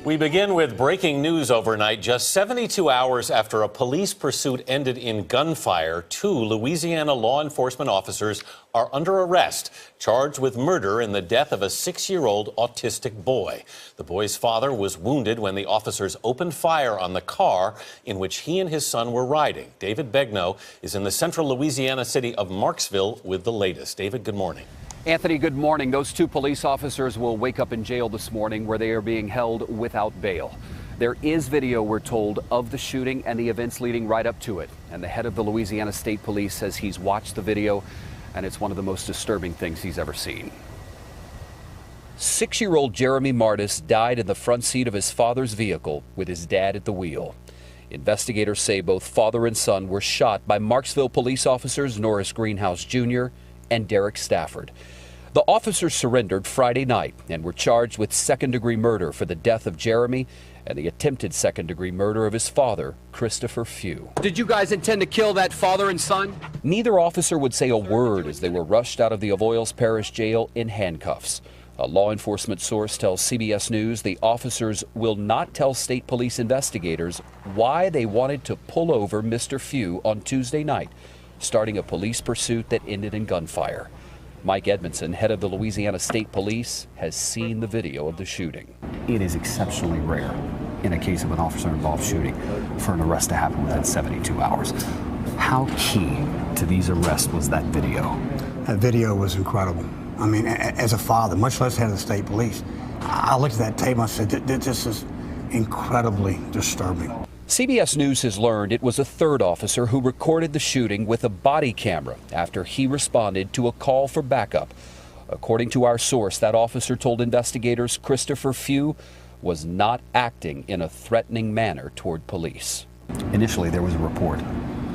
We begin with breaking news overnight. Just 72 hours after a police pursuit ended in gunfire, 2 Louisiana law enforcement officers are under arrest, charged with murder in the death of a 6-year-old autistic boy. The boy's father was wounded when the officers opened fire on the car in which he and his son were riding. David Begnaud is in the central Louisiana city of Marksville with the latest. David, good morning. Anthony, good morning. Those 2 police officers will wake up in jail this morning where they are being held without bail. There is video, we're told, of the shooting and the events leading right up to it. And the head of the Louisiana State Police says he's watched the video and it's one of the most disturbing things he's ever seen. 6-year-old Jeremy Martis died in the front seat of his father's vehicle with his dad at the wheel. Investigators say both father and son were shot by Marksville police officers Norris Greenhouse Jr. and Derek Stafford. The officers surrendered Friday night and were charged with second-degree murder for the death of Jeremy and the attempted second-degree murder of his father, Christopher Few. Did you guys intend to kill that father and son? Neither officer would say a word as they were rushed out of the Avoyelles Parish Jail in handcuffs. A law enforcement source tells CBS News the officers will not tell state police investigators why they wanted to pull over Mr. Few on Tuesday night, starting a police pursuit that ended in gunfire. Mike Edmondson, head of the Louisiana State Police, has seen the video of the shooting. It is exceptionally rare in a case of an officer-involved shooting for an arrest to happen within 72 hours. How key to these arrests was that video? That video was incredible. I mean, as a father, much less head of the state police, I looked at that tape and I said, this is incredibly disturbing. CBS News has learned it was a third officer who recorded the shooting with a body camera after he responded to a call for backup. According to our source, that officer told investigators Christopher Few was not acting in a threatening manner toward police. Initially, there was a report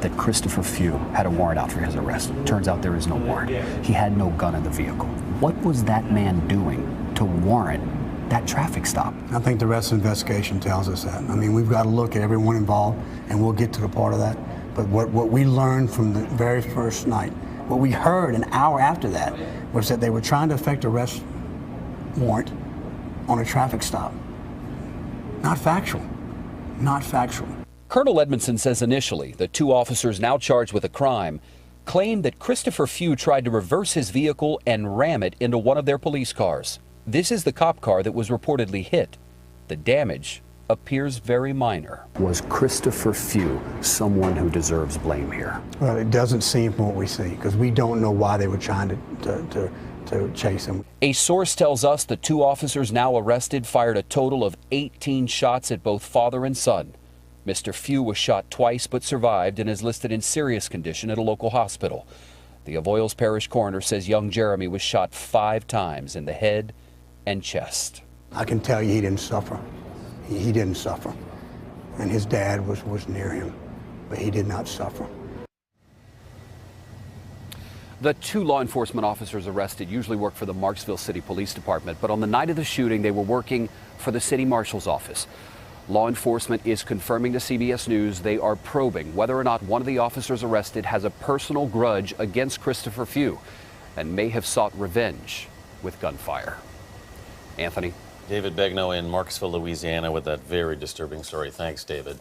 that Christopher Few had a warrant out for his arrest. Turns out there is no warrant. He had no gun in the vehicle. What was that man doing to warrant that traffic stop? I think the rest of the investigation tells us that. I mean, we've got to look at everyone involved, and we'll get to the part of that. But what we learned from the very first night, what we heard an hour after that, was that they were trying to effect arrest warrant on a traffic stop. Not factual. Not factual. Colonel Edmondson says initially the 2 officers now charged with a crime claimed that Christopher Few tried to reverse his vehicle and ram it into one of their police cars. This is the cop car that was reportedly hit. The damage appears very minor. Was Christopher Few someone who deserves blame here? Well, it doesn't seem from what we see, because we don't know why they were trying to chase him. A source tells us the 2 officers now arrested fired a total of 18 shots at both father and son. Mr. Few was shot twice but survived and is listed in serious condition at a local hospital. The Avoyelles Parish coroner says young Jeremy was shot 5 times in the head and chest. I can tell you he didn't suffer. He didn't suffer. And his dad was near him, but he did not suffer. The 2 law enforcement officers arrested usually work for the Marksville City Police Department, but on the night of the shooting, they were working for the city marshal's office. Law enforcement is confirming to CBS News they are probing whether or not one of the officers arrested has a personal grudge against Christopher Few and may have sought revenge with gunfire. Anthony. David Begnaud in Marksville, Louisiana with that very disturbing story. Thanks, David.